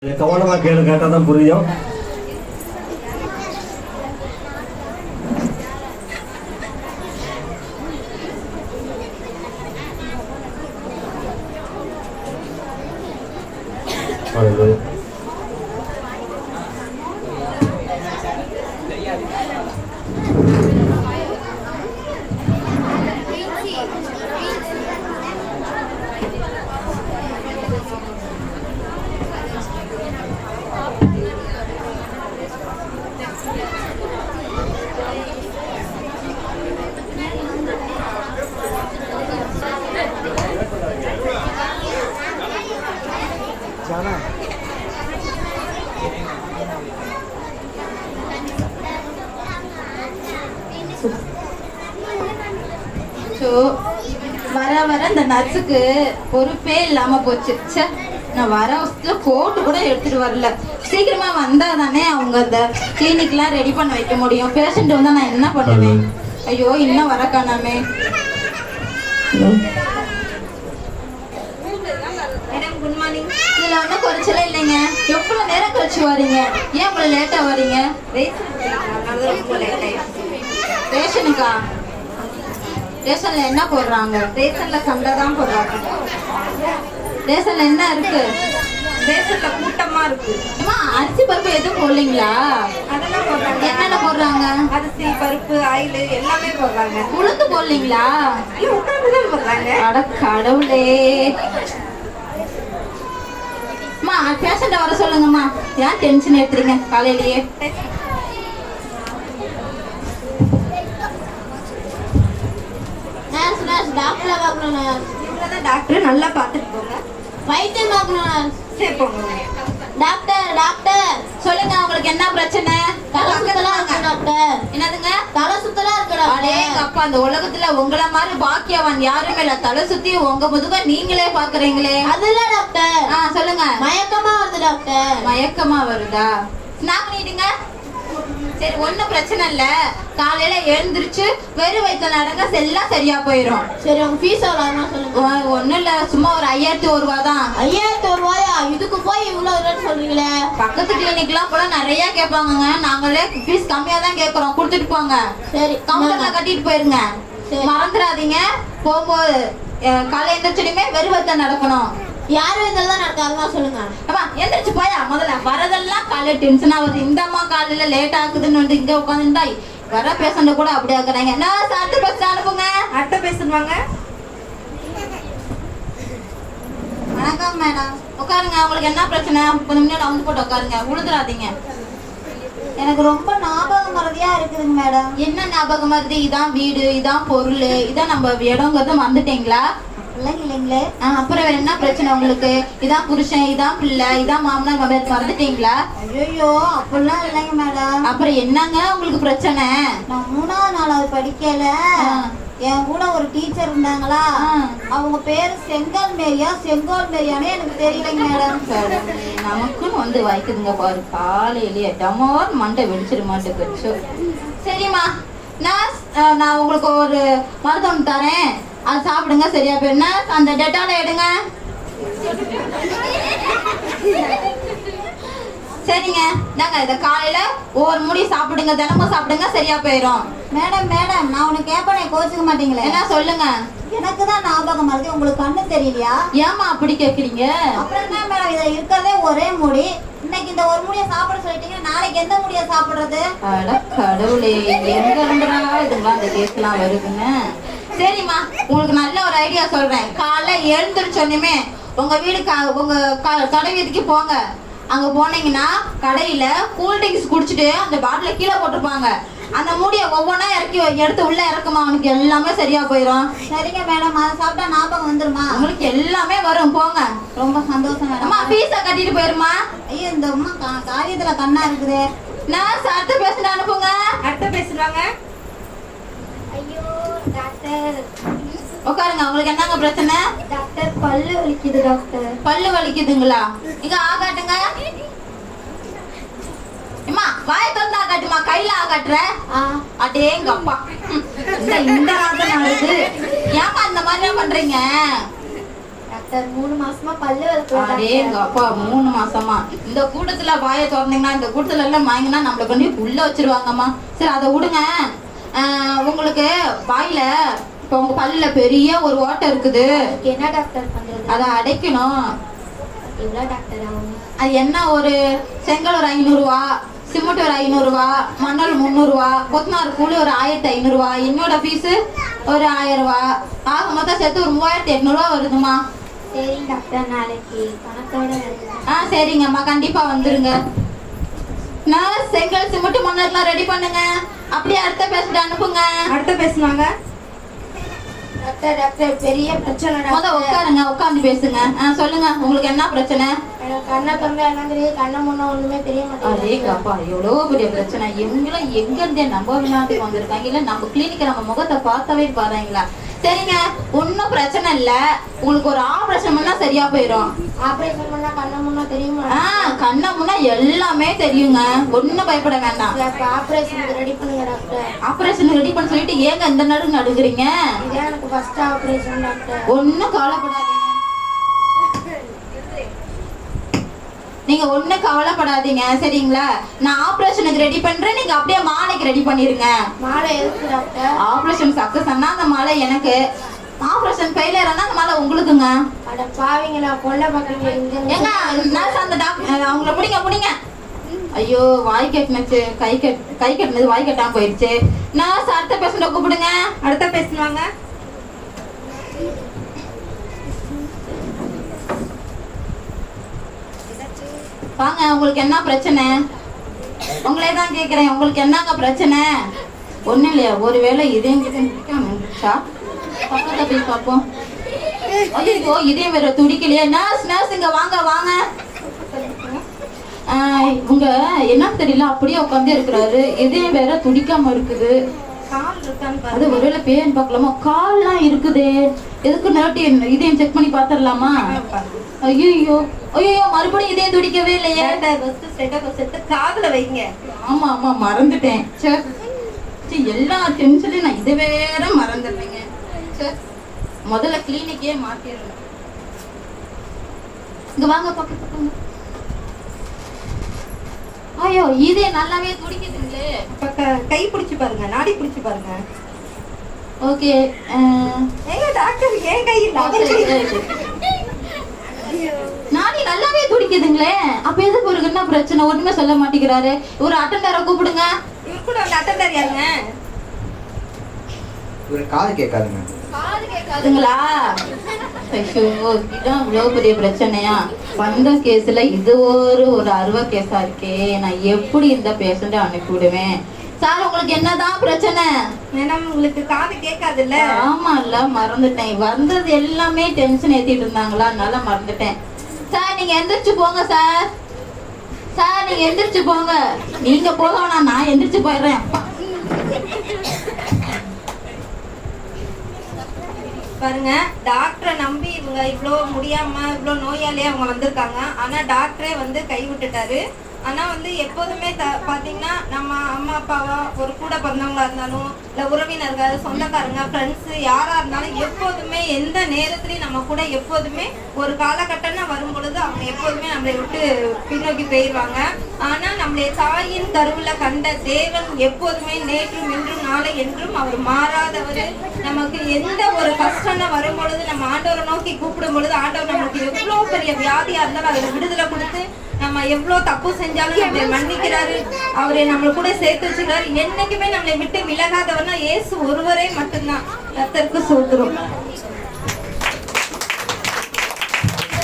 கவனமா கேட்டாதான் புரியும். வர வர இந்த நர்ஸுக்கு பொறுப்பே இல்லாம போச்சு. நான் வர வருஷத்துல கோட்டு கூட எடுத்துட்டு வரல. சீக்கிரமா வந்தா தானே அவங்க அந்த கிளினிக்லாம் ரெடி பண்ண வைக்க முடியும். பேஷண்ட் வந்தா நான் என்ன பண்ணுவேன்? ஐயோ இன்னும் வர காணாமே. Good morning. இதுல ஒன்றும் குறைச்சலே இல்லைங்க. எவ்வளவு நேரம் கழிச்சு வரீங்க? ஏன் இவ்வளவு லேட்டா வரீங்க? ரேஷனுக்கா? ரேஷன்ல என்ன போடுறாங்க? ரேஷன்ல சண்டை தான் போடுறாங்க. ரேஷன்ல என்ன இருக்கு? ரேஷன்ல கூட்டமா இருக்கு. அம்மா அரிசி பருப்பு எதுவும் போடலீங்களா? அதெல்லாம் போடுறாங்க. என்னென்ன போடுறாங்க? அரிசி பருப்பு ஆயில் எல்லாமே போடுறாங்க. உளுந்து போடலீங்களா? உட்காந்துதான் போடுறாங்க. அட கடவுளே. அம்மா பேஷண்ட வர சொல்லுங்கம்மா. ஏன் டென்ஷன் எடுத்துறீங்க காலையிலேயே? டாக்டர் பார்க்கணும். இவ்வளவுதான் டாக்டர், நல்லா பார்த்துட்டு போங்க. வைத்தியம் பார்க்கணும். சரி போங்க. டாக்டர் டாக்டர் சொல்லுங்க, உங்களுக்கு என்ன பிரச்சனை? தலை சுத்தலா இருக்கு டாக்டர். என்னதுங்க? தலை சுத்தலா இருக்கு டாக்டர். அப்பா அந்த உலகத்துல உங்கள மாதிரி பாக்கியவான் யாருமே இல்ல. தலை சுத்தி உங்க முதுக நீங்களே பாக்குறீங்களே. அதுல டாக்டர். சொல்லுங்க. மயக்கமா வருது டாக்டர். மயக்கமா வருதா? ஸ்நாக் பண்ணிடுங்க. சரி ஒன்னும் பிரச்சனை இல்ல. காலையில எழுந்திருச்சு வெறும் வயிற்று நடங்க, எல்லாம் சரியா போயிடும். சரி உங்க ஃபீஸ் எவ்வளவு சொல்லுங்க. ஒன்னும் இல்ல, சும்மா ஒரு 5001 ரூபா தான். 5001 ரூபாயா? இதுக்கு போய் இவ்வளவு ரேட் சொல்றீங்களே. பக்கத்து கிளினிக் எல்லாம் போல நிறைய கேட்பாங்க. நாங்களே ஃபீஸ் கம்மியா தான் கேட்கறோம். கொடுத்துட்டு போங்க. சரி கவுண்டர்ல கட்டிட்டு போயிருங்க. மறந்துடாதீங்க. போகும்போது காலையில எந்திரிச்சுமே வெறும் வயிற்று நடக்கணும். யாரும் இதெல்லாம் நடக்காதுமா சொல்லுங்க. அம்மா எந்திரிச்சு போயா. முதல்ல வரதெல்லாம் காலையில டென்ஷனா வருது. இந்த அம்மா காலையில லேட் ஆகுதுன்னு வந்து இங்க உட்காந்துட்டா வர பேஷண்ட் கூட அப்படி ஆக்குறாங்க. நான் அடுத்த பேஷண்ட் அனுப்புங்க. அடுத்த பேஷண்ட் வாங்க. வணக்கம் மேடம். உட்காருங்க. உங்களுக்கு என்ன பிரச்சனை? கொஞ்சம் முன்னாடி வந்து போட்டு உட்காருங்க. உழுதுறாதீங்க. எனக்கு ரொம்ப ஞாபகம் மறதியா இருக்குதுங்க மேடம். என்ன ஞாபகம் மறதி? இதான் வீடு, இதான் பொருள், இதான் நம்ம இடங்கிறத மறந்துட்டீங்களா? இல்லைங்களே. அப்புறம் வேற என்ன பிரச்சனை உங்களுக்கு? இதான் புருஷன், இதான் பிள்ளை, இதான் மாமனார் மாமியார் மறந்துட்டீங்களா? ஐயோ அப்படிலாம் இல்லைங்க மேடம். அப்புறம் என்னங்க உங்களுக்கு பிரச்சனை? நான் 3வது 4வது படிக்கல. என் கூட ஒரு டீச்சர் இருந்தாங்களா, அவங்க பேரு செங்கல் மேரியா செங்கோல் மேரியானே எனக்கு தெரியலைங்க மேடம். நமக்குன்னு வந்து வாய்க்குதுங்க பாரு. காலையிலேயே டமோர் மண்டை வெடிச்சிட மாட்டேங்குச்சு. சரிம்மா, நான் உங்களுக்கு ஒரு மருந்து ஒன்று தரேன். அது சாப்பிடுங்க, சரியா போயிருந்தா அந்த டெட்டால எடுங்க. சரிங்க நாங்க இதை காலையில ஒவ்வொரு முடி சாப்பிடுங்க, தினமும் சாப்பிடுங்க, சரியா போயிடும். மேடம் மேடம் நான் உனக்கு கேட்பேன், கோச்சுக்க மாட்டீங்களே. என்ன சொல்லுங்க. எனக்கு தான் ஞாபகம் வருது, உங்களுக்கு கண்ணு தெரியலையா? ஏமா அப்படி கேக்குறீங்க? அப்புறம் என்ன மேடம், இதுல இருக்கிறதே ஒரே முடி. இன்னைக்கு இந்த ஒரு முடிய சாப்பிட சொல்லிட்டீங்க, நாளைக்கு எந்த முடிய சாப்பிடுறது? அட கடவுளே, எங்க இருந்துடா இதுங்களா அந்த கேஸ்லாம் வருதுன்னு. சரிம்மா, உங்களுக்கு நல்ல ஒரு ஐடியா சொல்றேன். காலைல எழுந்திருச்சோன்னுமே உங்க வீடு உங்க கடை வீதிக்கு போங்க. அங்க போனீங்கன்னா கடையில கூல்ட்ரிங்க்ஸ் குடிச்சிட்டு அந்த பாட்டில கீழே போட்டிருப்பாங்க. அந்த மூடிய ஒவ்வொன்றா எடுத்து உள்ள இறக்குமா, அவனுக்கு எல்லாமே சரியா போயிடும். சரிங்க மேடம், அதை சாப்பிட்டா ஞாபகம் வந்துருமா? உங்களுக்கு எல்லாமே வரும், போங்க. ரொம்ப சந்தோஷம் மேடம். அம்மா ஃபீஸை கட்டிட்டு போயிருமா? ஐயோ இந்த அம்மா காரியத்துல கண்ணா இருக்குது. நான் அடுத்த பேஷண்ட் அனுப்புங்க. அடுத்த பேஷண்ட் வாங்க. ஐயோ டாக்டர் உட்காருங்க. உங்களுக்கு என்னங்க பிரச்சனை? டாக்டர் பல்லு வலிக்குது டாக்டர். பல்லு வலிக்குதுங்களா? இங்க ஆகாட்டுங்க. அம்மா வாயை திறந்து ஆகாட்டுமா, கையில ஆகாட்டுற. அடேங்க அப்பா, இந்த நாட்டம் நடக்குது. ஏமா இந்த மாதிரி பண்றீங்க? டாக்டர் 3 மாசமா பல்லு வளர்க்கல அடேங்க அப்பா 3 மாசமா இந்த கூட்டத்துல வாயை திறந்தீங்கன்னா இந்த கூட்டத்துல எல்லாம் வாங்கினா நம்மள கொண்டு போய் உள்ள வச்சிருவாங்கம்மா. சரி அதை விடுங்க. உங்களுக்கு வாயில இப்போ உங்க பல்லுல பெரிய ஒரு ஓட்டை இருக்குது. என்ன டாக்டர் பண்றது? அதை அடைக்கணும். எவ்வளவு டாக்டர் ஆகும்? அது என்ன, ஒரு செங்கல் ஒரு 500 ரூபா, சிமெண்ட் ஒரு 500 ரூபா, மணல் 300 ரூபா, கொத்தனார் கூலி ஒரு 1500 ரூபா, என்னோட ஃபீஸ் ஒரு 1000 ரூபா, ஆக மொத்தம் சேர்த்து ஒரு 3800 ரூபா வருதுமா. சரி டாக்டர், நாளைக்கு பணத்தோட வருவேன். சரிங்கம்மா, கண்டிப்பா வந்துருங்க. நான் செங்கல் சிமெண்ட் மணல்லாம் ரெடி பண்ணுங்க. அப்படியே அடுத்த பேசிட்டு அனுப்புங்க. அடுத்த பேசுனாங்க. டாக்டர் டாக்டர் பெரிய பிரச்சனை முத உட்காருங்க, உட்காந்து பேசுங்க. சொல்லுங்க, உங்களுக்கு என்ன பிரச்சனை? எனக்கு கண்ணை திறந்தா என்ன தெரியுது, கண்ணை முன்ன ஒண்ணுமே தெரிய மாட்டேங்குது. அதேங்கப்பா, எவ்வளவு பெரிய பிரச்சனை. இவங்களும் எங்க இருந்தே நம்ம விளையாட்டுக்கு வந்திருக்காங்க. இல்ல நம்ம கிளினிக் நம்ம முகத்தை பார்த்தாவே பாருங்களா. சரிங்க, ஒன்னும் பிரச்சனை இல்ல. உங்களுக்கு ஒரு ஆபரேஷன் பண்ணா சரியா போயிடும். ஆபரேஷன் பண்ணா கண்ணை முன்ன தெரியுமா? கண்ணை முன்னா எல்லாமே தெரியுங்க, ஒன்னும் பயப்பட வேண்டாம். ஆபரேஷனுக்கு ரெடி பண்ணுங்க டாக்டர். ஆபரேஷன் ரெடி பண்ண சொல்லிட்டு ஏங்க இந்த நடுங்குறீங்க? இதான் எனக்கு ஃபர்ஸ்ட் ஆபரேஷன் டாக்டர். ஒன்னும் கவலைப்படாதீங்க, நீங்க ஒன்னும் கவலைப்படாதீங்க சரிங்களா. நான் ஆபரேஷனுக்கு ரெடி பண்றேன், நீங்க அப்படியே மாலைக்கு ரெடி பண்ணிருங்க. மாலை எதுக்கு டாக்டர்? ஆபரேஷன் சக்சஸ் ஆனா அந்த மாலை எனக்கு, ஆபரேஷன் ஃபெயிலியர் ஆனா அந்த மாலை உங்களுக்குங்க. அட பாவிங்களா, கொல்ல பாக்குறீங்க. ஏங்க நர்ஸ் அந்த டாக்டர் அவங்கள முடிங்க. ஐயோ, வாய் கட்டினச்சு, கை கட்டினது வாய் கட்டாம போயிடுச்சு. நர்ஸ் அடுத்த பேஷண்ட கூப்பிடுங்க. அடுத்த பேசுவாங்க. வாங்க, உங்களுக்கு என்ன பிரச்சனை? உங்களே தான் கேக்குறேன், உங்களுக்கு என்னங்க பிரச்சனை? ஒண்ணும் இல்லையா, ஒருவேளை இதயம் துடிக்கா? பக்கத்துல போய் பார்ப்போம். ஐயோ, இதயம் வேற துடிக்கலையா? நர்ஸ் இங்க வாங்க. இவங்க என்ன தெரியல, அப்படியே உட்காந்து இருக்கிறாரு. இதயம் வேற துடிக்காம இருக்குது. அது ஒருவேளை பேன் பார்க்கலாமா? கால்லாம் இருக்குது. எதுக்கு நேரட்டி இதயம் செக் பண்ணி பாத்துடலாமா? ஐயோ மறுபடியும் இதயம் துடிக்கவே இல்லையே. காதுல வைங்க. ஆமா மறந்துட்டேன். எல்லா டென்ஷனையும் நான் இதை வேற மறந்துடுறேங்க. முதல்ல கிளினிக்கே மாத்திடுறேன். இங்க வாங்க பக்கம். ஐயோ, இதே நல்லாவே துடிக்குதுங்களே. கை பிடிச்சு பாருங்க, நாடி பிடிச்சு பாருங்க. ஓகே. டாக்டர் ஏன் கை நாடி நல்லாவே துடிக்குதுங்களே. அப்ப எதுக்கு ஒரு என்ன பிரச்சனை? ஒண்ணுமே சொல்ல மாட்டேங்கிறாரு. ஒரு அட்டெண்டரை கூப்பிடுங்க. இவரு கூட அந்த அட்டெண்டர் யாருங்க? ஒரு காது கேட்காதுங்க. காது கேட்காதுங்களா? ஐயோ, இதான் இவ்வளவு பெரிய பிரச்சனையா? வந்த கேஸ்ல இது ஒரு அருவா கேஸா இருக்கே. நான் எப்படி இந்த பேஷண்ட அனுப்பி விடுவேன்? சார், உங்களுக்கு என்னதான் பிரச்சனை? மேடம், உங்களுக்கு காது கேட்காது இல்ல? ஆமா இல்ல, மறந்துட்டேன். வந்தது எல்லாமே டென்ஷன் ஏத்திட்டு இருந்தாங்களா, அதனால மறந்துட்டேன். சார், நீங்க எந்திரிச்சு போங்க. சார் நீங்க எந்திரிச்சு போங்க. நீங்க போக வேணாம், நான் எந்திரிச்சு போயிடுறேன். பாருங்க, டாக்டரை நம்பி இவங்க இவ்வளோ முடியாம இவ்வளோ நோயாளியே அவங்க வந்திருக்காங்க. ஆனா டாக்டரே வந்து கை விட்டுட்டாரு. ஆனா வந்து எப்போதுமே பாத்தீங்கன்னா நம்ம அம்மா அப்பாவா, ஒரு கூட பிறந்தவங்களா இருந்தாலும் இல்ல உறவினர்கள், சொந்தக்காரங்க, ஃப்ரெண்ட்ஸ் யாரா இருந்தாலும் எப்போதுமே எந்த நேரத்துலயும் நம்ம கூட எப்போதுமே ஒரு காலகட்டம்னா வரும் பொழுது அவங்க எப்போதுமே நம்மளை விட்டு பின்னோக்கி போயிடுவாங்க. ஆனா நம்மளுடைய தாயின் கருவுல கண்ட தேவன் எப்போதுமே நேற்றும் இன்றும் நாளை என்றும் அவர் மாறாதவர். நமக்கு எந்த ஒரு கஷ்டம்னா வரும் பொழுது நம்ம ஆண்டவரை நோக்கி கூப்பிடும் பொழுது ஆண்டவர் நமக்கு எவ்வளவு பெரிய வியாதியா இருந்தாலும் அதுல விடுதலை கொடுத்து நம்ம எவ்வளவு தப்பு செஞ்சாலும் நம்மளை மன்னிக்கிறாரு. அவரை நம்ம கூட சேர்த்து வச்சுக்கிறாரு. என்னைக்குமே நம்மளை விட்டு விலகாதவர்னா இயேசு ஒருவரே மட்டும்தான். கர்த்தருக்கு சொல்றோம்.